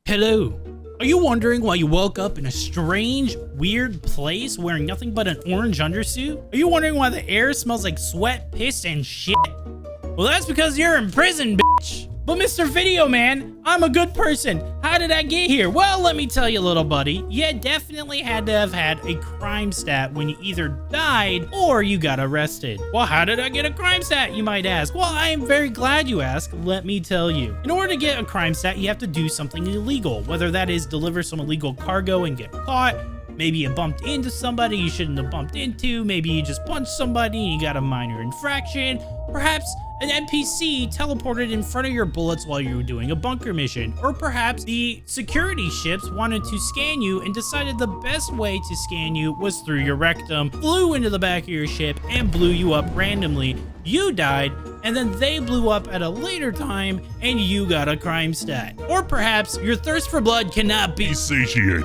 Hello. Are you wondering why you woke up in a strange, weird place wearing nothing but an orange undersuit? Are you wondering why the air smells like sweat, piss, and shit? Well, that's because you're in prison, bitch. But Mr. Video Man, I'm a good person. How did I get here? Well, let me tell you, little buddy. You definitely had to have had a crime stat when you either died or you got arrested. Well, how did I get a crime stat, you might ask? Well, I am very glad you asked. Let me tell you. In order to get a crime stat, you have to do something illegal, whether that is deliver some illegal cargo and get caught. Maybe you bumped into somebody you shouldn't have bumped into. Maybe you just punched somebody and you got a minor infraction. Perhaps an NPC teleported in front of your bullets while you were doing a bunker mission. Or perhaps the security ships wanted to scan you and decided the best way to scan you was through your rectum, flew into the back of your ship and blew you up randomly. You died, and then they blew up at a later time and you got a crime stat. Or perhaps your thirst for blood cannot be satiated,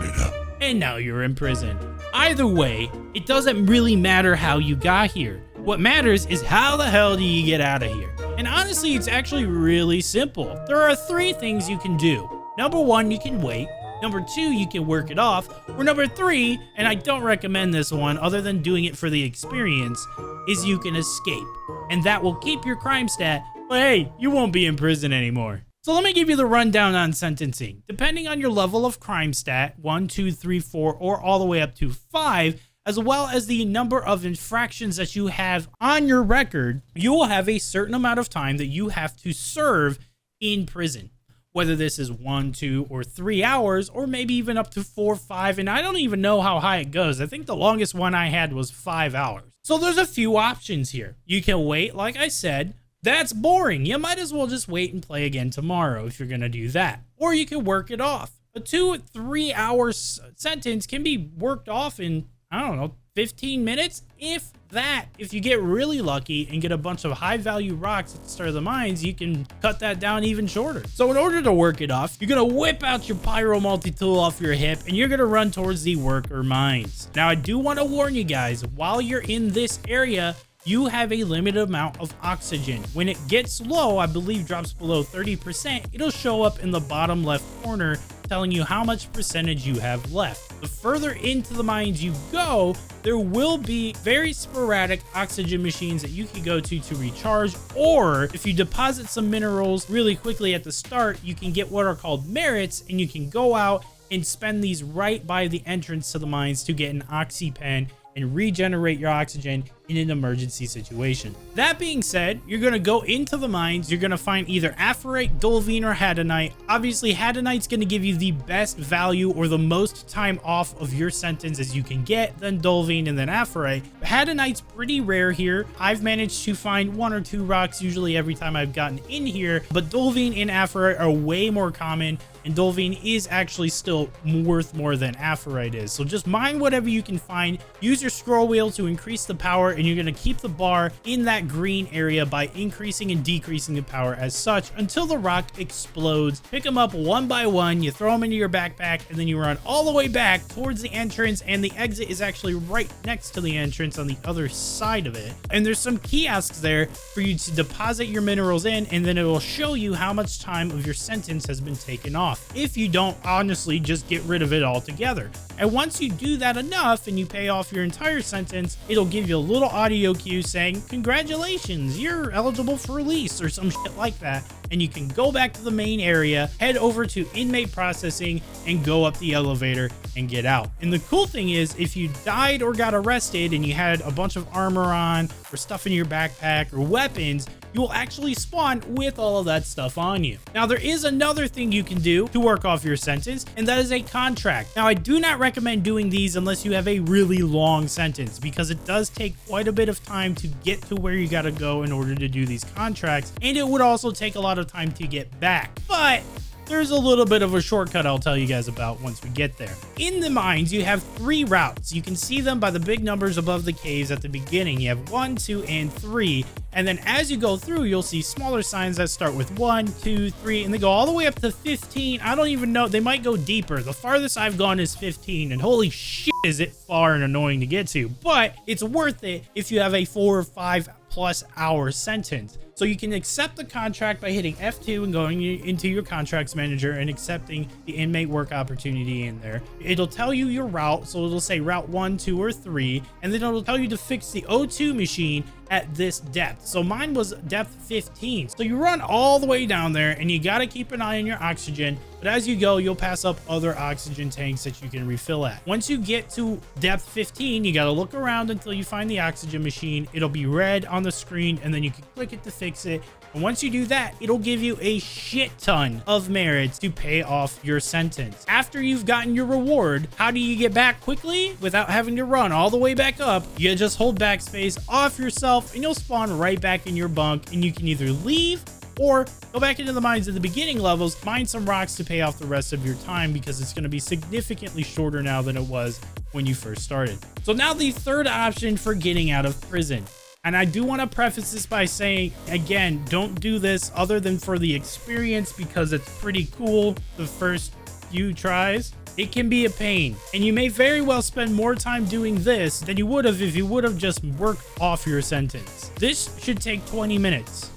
and now you're in prison. Either way, it doesn't really matter how you got here. What matters is how the hell do you get out of here? And honestly, it's actually really simple. There are 3 things you can do. Number 1, you can wait. Number 2, you can work it off. Or number 3, and I don't recommend this one other than doing it for the experience, is you can escape. And that will keep your crime stat, but hey, you won't be in prison anymore. So let me give you the rundown on sentencing. Depending on your level of crime stat, 1, 2, 3, 4, or all the way up to 5, as well as the number of infractions that you have on your record, you will have a certain amount of time that you have to serve in prison. Whether this is 1, 2, or 3 hours, or maybe even up to 4, 5, and I don't even know how high it goes. I think the longest one I had was 5 hours. So there's a few options here. You can wait, like I said. That's boring. You might as well just wait and play again tomorrow if you're gonna do that. Or you can work it off. A 2 to 3 hour sentence can be worked off in, I don't know, 15 minutes, if that. If you get really lucky and get a bunch of high value rocks at the start of the mines, you can cut that down even shorter. So in order to work it off, you're gonna whip out your pyro multi-tool off your hip and you're gonna run towards the worker mines. Now I do want to warn you guys, while you're in this area, you have a limited amount of oxygen. When it gets low, I believe drops below 30%, it'll show up in the bottom left corner telling you how much percentage you have left. The further into the mines you go, there will be very sporadic oxygen machines that you can go to recharge, or if you deposit some minerals really quickly at the start, you can get what are called merits, and you can go out and spend these right by the entrance to the mines to get an oxy pen and regenerate your oxygen in an emergency situation. That being said, you're gonna go into the mines, you're gonna find either Aphorite, Dolvine, or Hadanite. Obviously, Hadanite's gonna give you the best value or the most time off of your sentence as you can get, then Dolvine, and then Aphorite. Hadanite's pretty rare here. I've managed to find 1 or 2 rocks usually every time I've gotten in here, but Dolvine and Aphorite are way more common, and Dolvine is actually still worth more than Aphorite is. So just mine whatever you can find, use your scroll wheel to increase the power, and you're gonna keep the bar in that green area by increasing and decreasing the power as such until the rock explodes. Pick them up one by one, you throw them into your backpack, and then you run all the way back towards the entrance, and the exit is actually right next to the entrance on the other side of it. And there's some kiosks there for you to deposit your minerals in, and then it will show you how much time of your sentence has been taken off, if you don't honestly just get rid of it altogether. And once you do that enough and you pay off your entire sentence, it'll give you a little audio cue saying, congratulations, you're eligible for release, or some shit like that. And you can go back to the main area, head over to inmate processing, and go up the elevator and get out. And the cool thing is, if you died or got arrested and you had a bunch of armor on or stuff in your backpack or weapons, you will actually spawn with all of that stuff on you. Now, there is another thing you can do to work off your sentence, and that is a contract. Now, I do not recommend doing these unless you have a really long sentence, because it does take quite a bit of time to get to where you gotta go in order to do these contracts, and it would also take a lot of time to get back. But there's a little bit of a shortcut I'll tell you guys about once we get there. In the mines, you have 3 routes. You can see them by the big numbers above the caves at the beginning. You have 1, 2, and 3. And then as you go through, you'll see smaller signs that start with 1, 2, 3, and they go all the way up to 15. I don't even know. They might go deeper. The farthest I've gone is 15, and holy shit is it far and annoying to get to. But it's worth it if you have a 4 or 5 plus hour sentence. So you can accept the contract by hitting F2 and going into your contracts manager and accepting the inmate work opportunity in there. It'll tell you your route. So it'll say route 1, 2, or 3. And then it'll tell you to fix the O2 machine at this depth. So mine was depth 15. So you run all the way down there and you got to keep an eye on your oxygen. But as you go, you'll pass up other oxygen tanks that you can refill at. Once you get to depth 15, you got to look around until you find the oxygen machine. It'll be red on the screen and then you can click it to fix it. And once you do that, it'll give you a shit ton of merits to pay off your sentence. After you've gotten your reward, how do you get back quickly without having to run all the way back up? You just hold backspace off yourself and you'll spawn right back in your bunk, and you can either leave or go back into the mines at the beginning levels, mine some rocks to pay off the rest of your time, because it's going to be significantly shorter now than it was when you first started. So now the third option for getting out of prison. And I do want to preface this by saying, again, don't do this other than for the experience, because it's pretty cool the first few tries. It can be a pain, and you may very well spend more time doing this than you would have if you would have just worked off your sentence. This should take 20 minutes.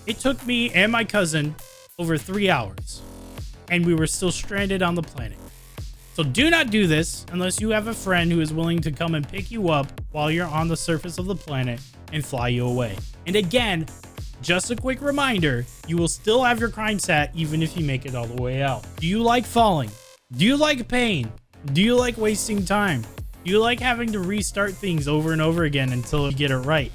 It took me and my cousin over 3 hours, and we were still stranded on the planet. So do not do this unless you have a friend who is willing to come and pick you up while you're on the surface of the planet and fly you away. And again, just a quick reminder, you will still have your crime stat even if you make it all the way out. Do you like falling? Do you like pain? Do you like wasting time? Do you like having to restart things over and over again until you get it right?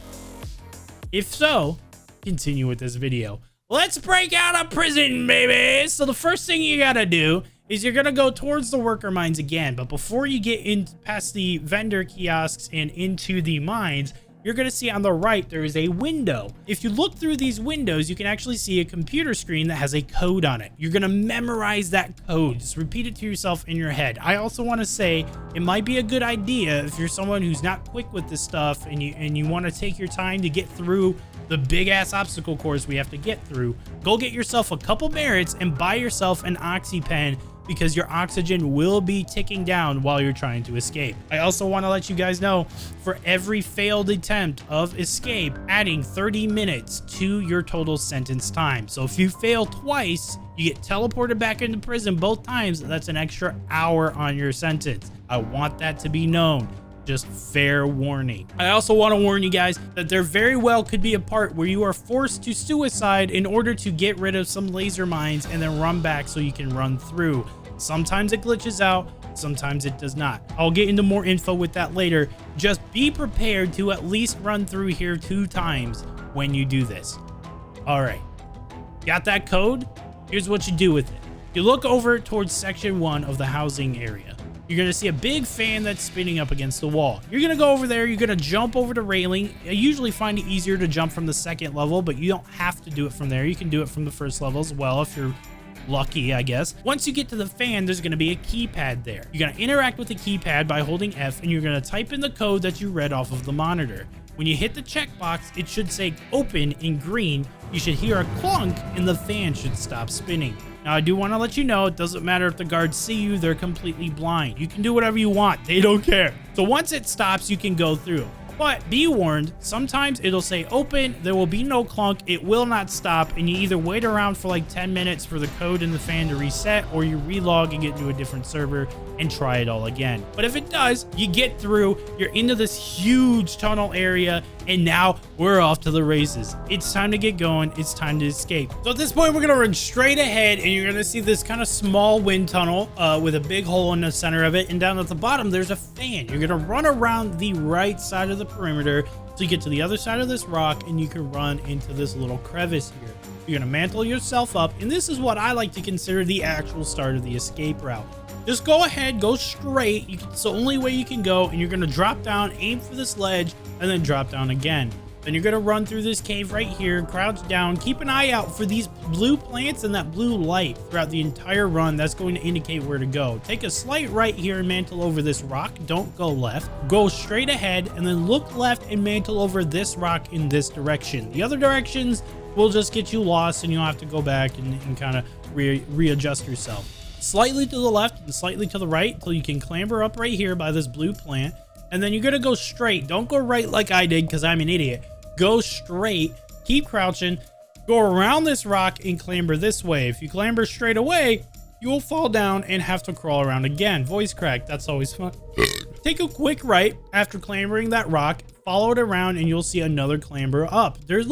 If so, continue with this video. Let's break out of prison, baby! So the first thing you gotta do is you're gonna go towards the worker mines again, but before you get in past the vendor kiosks and into the mines, you're gonna see on the right there is a window. If you look through these windows, you can actually see a computer screen that has a code on it. You're gonna memorize that code. Just repeat it to yourself in your head. I also want to say it might be a good idea if you're someone who's not quick with this stuff and you want to take your time to get through the big ass obstacle course we have to get through. Go get yourself a couple merits and buy yourself an oxy pen, because your oxygen will be ticking down while you're trying to escape. I also want to let you guys know, for every failed attempt of escape, adding 30 minutes to your total sentence time. So if you fail twice, you get teleported back into prison both times. That's an extra hour on your sentence. I want that to be known. Just fair warning. I also want to warn you guys that there very well could be a part where you are forced to suicide in order to get rid of some laser mines and then run back so you can run through. Sometimes it glitches out, sometimes it does not. I'll get into more info with that later. Just be prepared to at least run through here 2 times when you do this. All right, got that code? Here's what you do with it. You look over towards section 1 of the housing area. You're gonna see a big fan that's spinning up against the wall. You're gonna go over there, you're gonna jump over the railing. I usually find it easier to jump from the second level, but you don't have to do it from there. You can do it from the first level as well if you're lucky, I guess. Once you get to the fan, there's going to be a keypad there. You're going to interact with the keypad by holding F, and you're going to type in the code that you read off of the monitor. When you hit the checkbox, it should say open in green. You should hear a clunk and the fan should stop spinning. Now, I do want to let you know, it doesn't matter if the guards see you, they're completely blind. You can do whatever you want. They don't care. So once it stops, you can go through. But be warned, sometimes it'll say open, there will be no clunk, it will not stop, and you either wait around for like 10 minutes for the code in the fan to reset, or you relog and get into a different server and try it all again. But if it does, you get through, you're into this huge tunnel area, and now we're off to the races. It's time to get going, it's time to escape. So at this point, we're gonna run straight ahead, and you're gonna see this kind of small wind tunnel with a big hole in the center of it, and down at the bottom, there's a fan. You're gonna run around the right side of the perimeter so you get to the other side of this rock, and you can run into this little crevice here. You're gonna mantle yourself up, and this is what I like to consider the actual start of the escape route. Just go ahead, go straight. It's the only way you can go, and you're gonna drop down, aim for this ledge, and then drop down again. Then you're gonna run through this cave right here, crouch down, keep an eye out for these blue plants and that blue light throughout the entire run. That's going to indicate where to go. Take a slight right here and mantle over this rock. Don't go left. Go straight ahead and then look left and mantle over this rock in this direction. The other directions will just get you lost and you'll have to go back and kind of readjust yourself. Slightly to the left and slightly to the right until you can clamber up right here by this blue plant. And then you're gonna go straight. Don't go right like I did because I'm an idiot. go straight, keep crouching, go around this rock and clamber this way. If you clamber straight away, you'll fall down and have to crawl around again. Voice crack, that's always fun. Take a quick right after clambering that rock, follow it around, and you'll see another clamber up. There's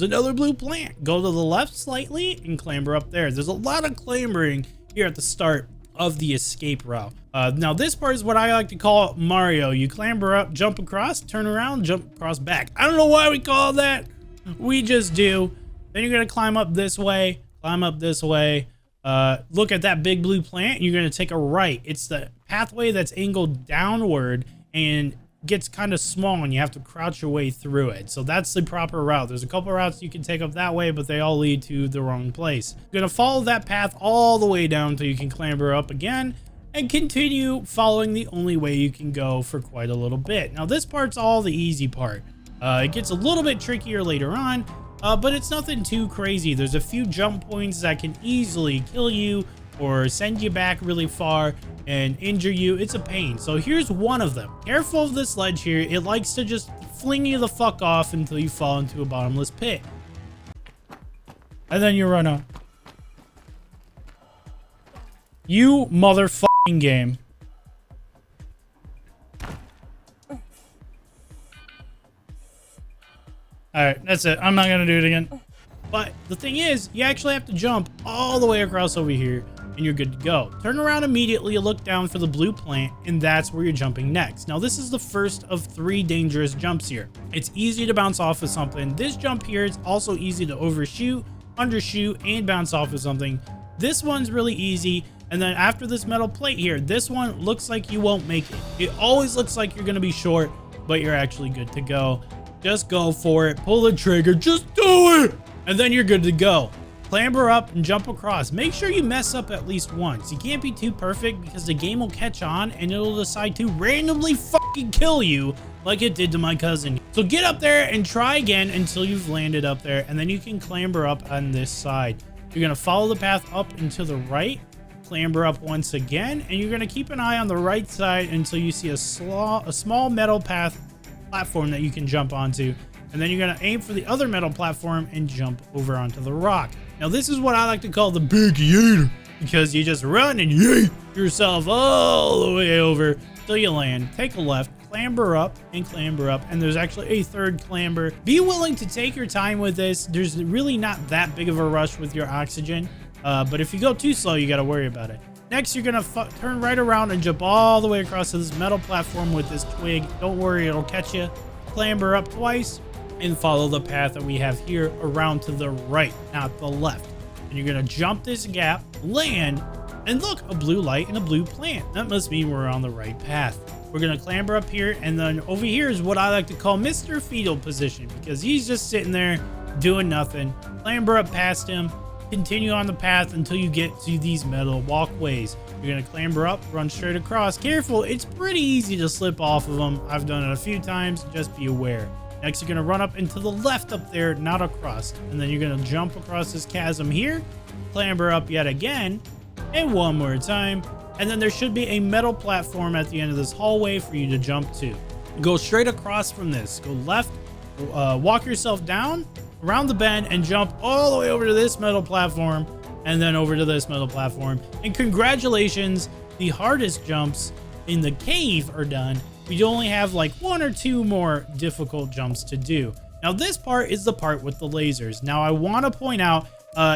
another blue plant. Go to the left slightly and clamber up there. There's a lot of clambering here at the start of the escape route. Now this part is what I like to call Mario. You clamber up, jump across, turn around, jump across back. I don't know why we call it that. We just do. Then you're gonna climb up this way, climb up this way. Look at that big blue plant. You're gonna take a right. It's the pathway that's angled downward and gets kind of small, and you have to crouch your way through it. So that's the proper route. There's a couple routes you can take up that way, but they all lead to the wrong place. You're gonna follow that path all the way down until you can clamber up again and continue following the only way you can go for quite a little bit. Now this part's all the easy part. It gets a little bit trickier later on, but it's nothing too crazy. There's a few jump points that can easily kill you or send you back really far and injure you. It's a pain. So here's one of them. Careful of this ledge here. It likes to just fling you the fuck off until you fall into a bottomless pit. And then you run out. You motherfucking game. Alright, that's it. I'm not gonna do it again. But the thing is, you actually have to jump all the way across over here and you're good to go. Turn around immediately, look down for the blue plant, and that's where you're jumping next. Now this is the first of 3 dangerous jumps here. It's easy to bounce off of something. This jump here is also easy to overshoot, undershoot, and bounce off of something. This one's really easy. And then after this metal plate here, this one looks like you won't make it. It always looks like you're gonna be short, but you're actually good to go. Just go for it, pull the trigger, just do it! And then you're good to go. Clamber up and jump across. Make sure you mess up at least once. You can't be too perfect because the game will catch on and it'll decide to randomly fucking kill you like it did to my cousin. So get up there and try again until you've landed up there, and then you can clamber up on this side. You're gonna follow the path up and to the right, clamber up once again, and you're gonna keep an eye on the right side until you see a small metal platform that you can jump onto. And then you're gonna aim for the other metal platform and jump over onto the rock. Now this is what I like to call the big yeeter, because you just run and yeet yourself all the way over till you land. Take a left, clamber up, and there's actually a third clamber. Be willing to take your time with this. There's really not that big of a rush with your oxygen, but if you go too slow, you gotta worry about it. Next, you're gonna turn right around and jump all the way across to this metal platform with this twig. Don't worry, it'll catch you. Clamber up twice and follow the path that we have here around to the right, not the left. And you're gonna jump this gap, land, and look, a blue light and a blue plant. That must mean we're on the right path. We're gonna clamber up here, and then over here is what I like to call Mr. Fetal Position, because he's just sitting there doing nothing. Clamber up past him, continue on the path until you get to these metal walkways. You're gonna clamber up, run straight across. Careful, it's pretty easy to slip off of them. I've done it a few times, just be aware. Next, you're gonna run up and to the left up there, not across. And then you're gonna jump across this chasm here, clamber up yet again, and one more time. And then there should be a metal platform at the end of this hallway for you to jump to. Go straight across from this. Go left, walk yourself down, around the bend, and jump all the way over to this metal platform, and then over to this metal platform. And congratulations, the hardest jumps in the cave are done. We only have like 1 or 2 more difficult jumps to do. Now this part is the part with the lasers. Now I want to point out,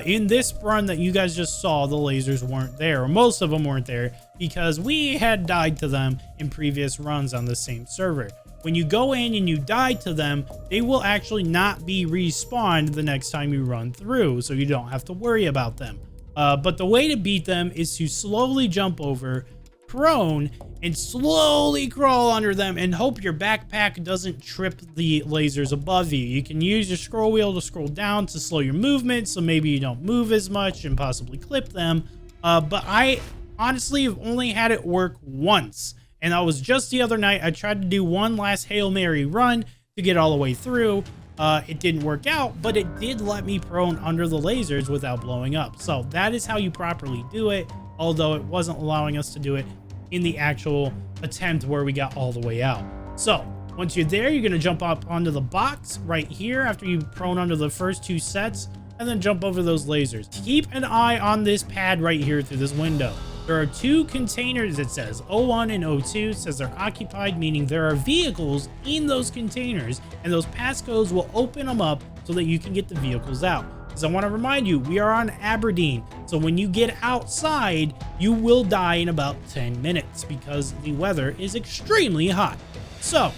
in this run that you guys just saw, the lasers weren't there, or most of them weren't there, because we had died to them in previous runs on the same server. When you go in and you die to them, they will actually not be respawned the next time you run through, so you don't have to worry about them. But the way to beat them is to slowly jump over, prone, and slowly crawl under them and hope your backpack doesn't trip the lasers above you. You can use your scroll wheel to scroll down to slow your movement, so maybe you don't move as much and possibly clip them. But I honestly have only had it work once, and that was just the other night. I tried to do one last Hail Mary run to get all the way through. It didn't work out, but it did let me prone under the lasers without blowing up. So that is how you properly do it, although it wasn't allowing us to do it in the actual attempt where we got all the way out. So Once you're there, you're going to jump up onto the box right here after you prone under the first 2 sets, and then jump over those lasers. Keep an eye on this pad right here through this window. There are 2 containers, it says. O1 and O2 says they're occupied, meaning there are vehicles in those containers, and those passcodes will open them up so that you can get the vehicles out. Because I want to remind you, we are on Aberdeen, so when you get outside, you will die in about 10 minutes because the weather is extremely hot. So,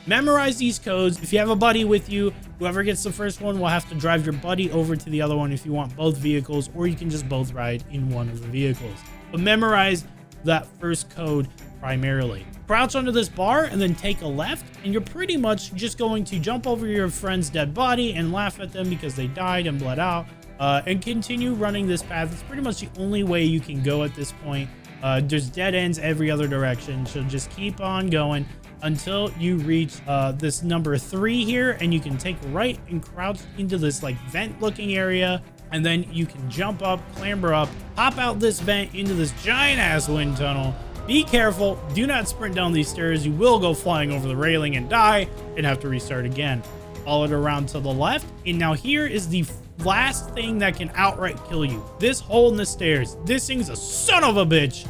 memorize these codes. If you have a buddy with you, whoever gets the first one will have to drive your buddy over to the other one if you want both vehicles, or you can just both ride in one of the vehicles. But memorize that first code primarily. Crouch under this bar and then take a left, and you're pretty much just going to jump over your friend's dead body and laugh at them because they died and bled out, and continue running this path. It's pretty much the only way you can go at this point. There's dead ends every other direction, so just keep on going until you reach this number 3 here, and you can take right and crouch into this like vent looking area, and then you can jump up, clamber up, hop out this vent into this giant ass wind tunnel. Be careful, do not sprint down these stairs. You will go flying over the railing and die and have to restart again. Follow it around to the left, and now here is the last thing that can outright kill you. This hole in the stairs. This thing's a son of a bitch.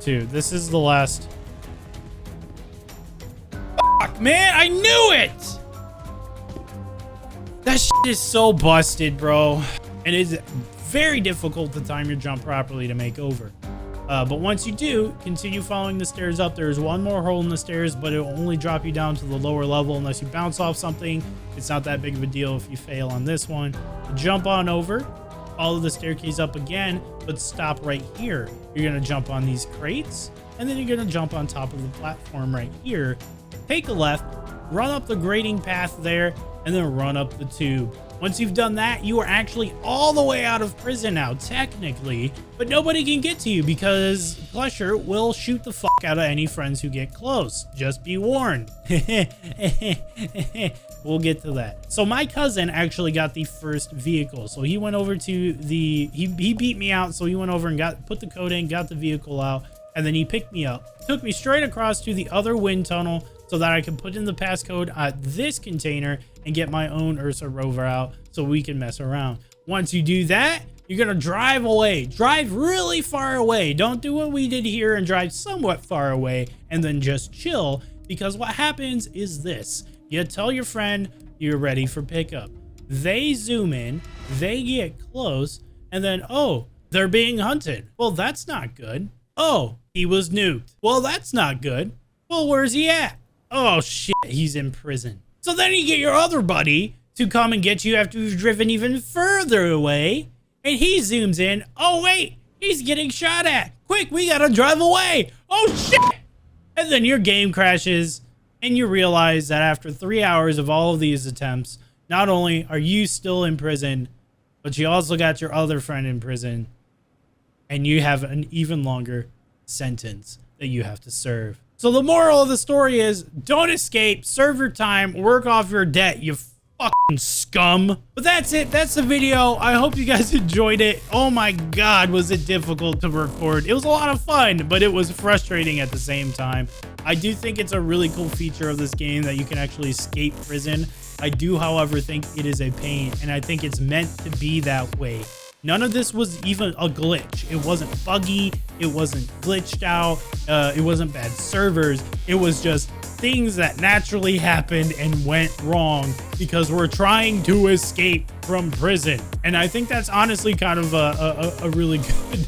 Dude, this is the last. Fuck, man, I knew it! That shit is so busted, bro. And it's very difficult to time your jump properly to make over. But once you do, continue following the stairs up. There's one more hole in the stairs, but it will only drop you down to the lower level unless you bounce off something. It's not that big of a deal if you fail on this one. Jump on over, follow the staircase up again, but stop right here. You're going to jump on these crates, and then you're going to jump on top of the platform right here. Take a left, run up the grading path there, and then run up the tube. Once you've done that, you are actually all the way out of prison now, technically, but nobody can get to you because Plusher will shoot the fuck out of any friends who get close. Just be warned. We'll get to that. So my cousin actually got the first vehicle. So he went over to the, he beat me out. So he went over and put the code in, got the vehicle out, and then he picked me up, took me straight across to the other wind tunnel so that I can put in the passcode at this container and get my own Ursa rover out so we can mess around. Once you do that, you're gonna drive away. Drive really far away. Don't do what we did here and drive somewhat far away and then just chill, because what happens is this. You tell your friend you're ready for pickup. They zoom in, they get close, and then, oh, they're being hunted. Well, that's not good. Oh, he was nuked. Well, that's not good. Well, where's he at? Oh shit, he's in prison. So then you get your other buddy to come and get you after you've driven even further away, and he zooms in. Oh wait, he's getting shot at. Quick, we gotta drive away. Oh shit! And then your game crashes, and you realize that after 3 hours of all of these attempts, not only are you still in prison, but you also got your other friend in prison, and you have an even longer sentence that you have to serve. So the moral of the story is, don't escape, serve your time, work off your debt, you fucking scum. But that's it, that's the video. I hope you guys enjoyed it. Oh my God, was it difficult to record. It was a lot of fun, but it was frustrating at the same time. I do think it's a really cool feature of this game that you can actually escape prison. I do, however, think it is a pain, and I think it's meant to be that way. None of this was even a glitch. It wasn't buggy. It wasn't glitched out. It wasn't bad servers. It was just things that naturally happened and went wrong because we're trying to escape from prison. And I think that's honestly kind of a really good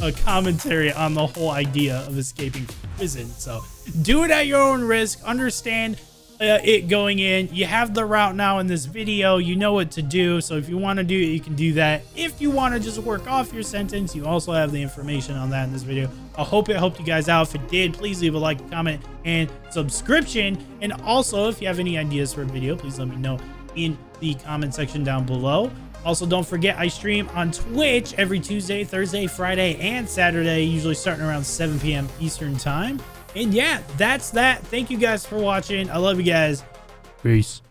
a commentary on the whole idea of escaping from prison. So do it at your own risk. Understand it going in. You have the route now in this video. You know what to do. So if you want to do it, you can do that. If you want to just work off your sentence, you also have the information on that in this video. I hope it helped you guys out. If it did, please leave a like, comment, and subscription. And also, if you have any ideas for a video, please let me know in the comment section down below. Also, don't forget, I stream on Twitch every Tuesday, Thursday, Friday, and Saturday, usually starting around 7 p.m. Eastern time. And yeah, that's that. Thank you guys for watching. I love you guys. Peace.